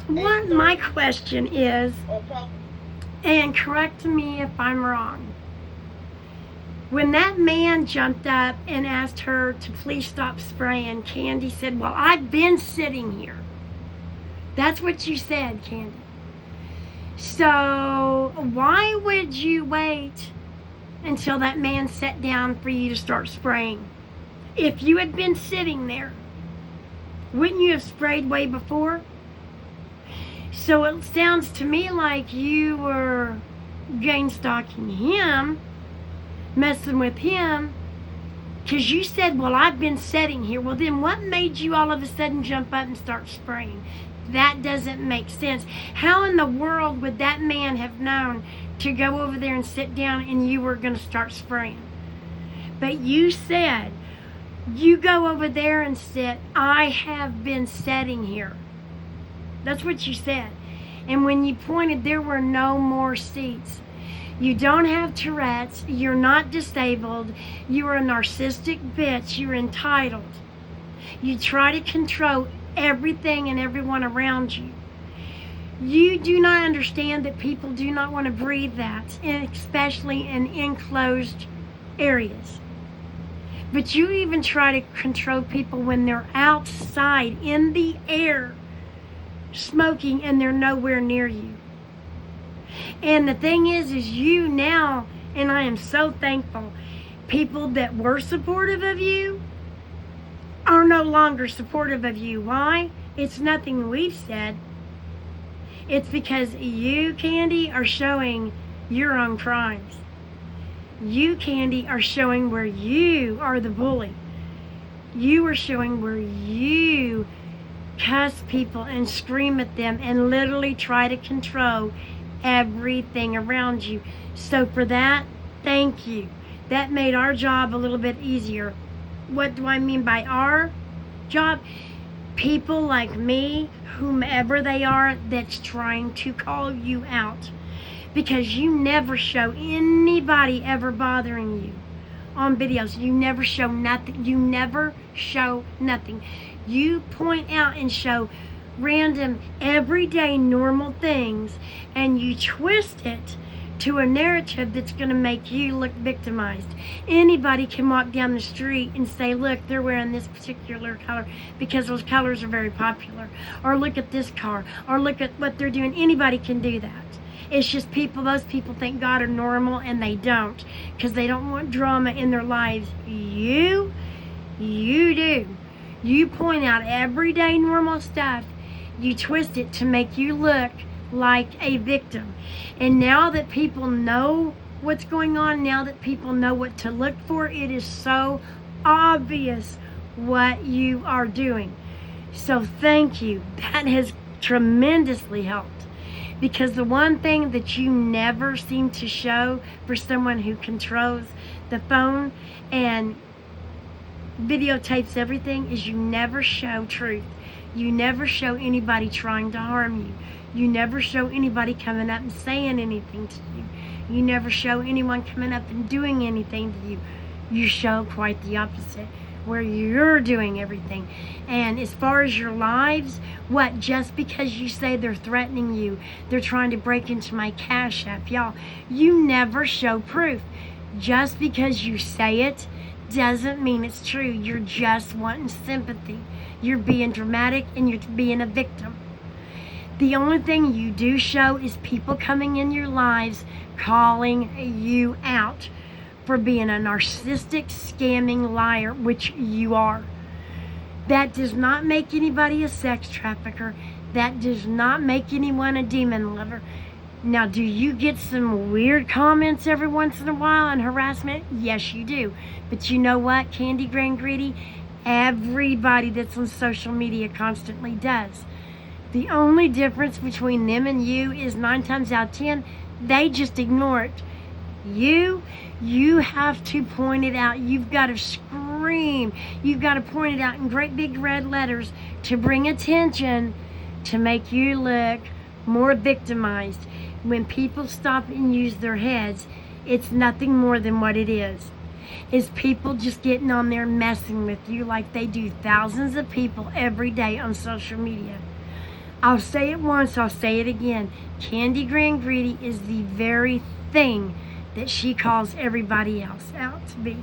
What my question is, and correct me if I'm wrong, when that man jumped up and asked her to please stop spraying, Candy said, well, I've been sitting here. That's what you said, Candy. So why would you wait until that man sat down for you to start spraying? If you had been sitting there, wouldn't you have sprayed way before? So it sounds to me like you were gain stalking him, messing with him, because you said, well, I've been sitting here. Well, then what made you all of a sudden jump up and start spraying? That doesn't make sense. How in the world would that man have known to go over there and sit down and you were going to start spraying? But you said, you go over there and sit, I have been sitting here. That's what you said. And when you pointed, there were no more seats. You don't have Tourette's. You're not disabled. You are a narcissistic bitch. You're entitled. You try to control everything and everyone around you. You do not understand that people do not want to breathe that, especially in enclosed areas. But you even try to control people when they're outside in the air smoking and they're nowhere near you. And the thing is you now, and I am so thankful, people that were supportive of you are no longer supportive of you. Why? It's nothing we've said. It's because you, Candy, are showing your own crimes. You, Candy, are showing where you are the bully. You are showing where you cuss people and scream at them and literally try to control everything around you. So for that, thank you. That made our job a little bit easier. What do I mean by our job? People like me, whomever they are, that's trying to call you out. Because you never show anybody ever bothering you on videos. You never show nothing. You never show nothing. You point out and show random, everyday, normal things, and you twist it to a narrative that's going to make you look victimized. Anybody can walk down the street and say, look, they're wearing this particular color because those colors are very popular. Or look at this car. Or look at what they're doing. Anybody can do that. It's just those people think God are normal, and they don't, because they don't want drama in their lives. You do. You point out everyday normal stuff. You twist it to make you look like a victim. And now that people know what's going on, now that people know what to look for, it is so obvious what you are doing. So thank you. That has tremendously helped. Because the one thing that you never seem to show for someone who controls the phone and videotapes everything is you never show truth. You never show anybody trying to harm you. You never show anybody coming up and saying anything to you. You never show anyone coming up and doing anything to you. You show quite the opposite, where you're doing everything. And as far as your lives, what, just because you say they're threatening you, they're trying to break into my Cash App, y'all, you never show proof. Just because you say it doesn't mean it's true. You're just wanting sympathy. You're being dramatic and you're being a victim. The only thing you do show is people coming in your lives calling you out for being a narcissistic, scamming liar, which you are. That does not make anybody a sex trafficker. That does not make anyone a demon lover. Now, do you get some weird comments every once in a while and harassment? Yes, you do. But you know what, Candy Grand Greedy? Everybody that's on social media constantly does. The only difference between them and you is 9 times out of 10, they just ignore it. You have to point it out. You've got to scream. You've got to point it out in great big red letters to bring attention, to make you look more victimized. When people stop and use their heads, it's nothing more than what it is. is people just getting on there messing with you like they do thousands of people every day on social media. I'll say it once, I'll say it again. Candy Grand Greedy is the very thing that she calls everybody else out to be.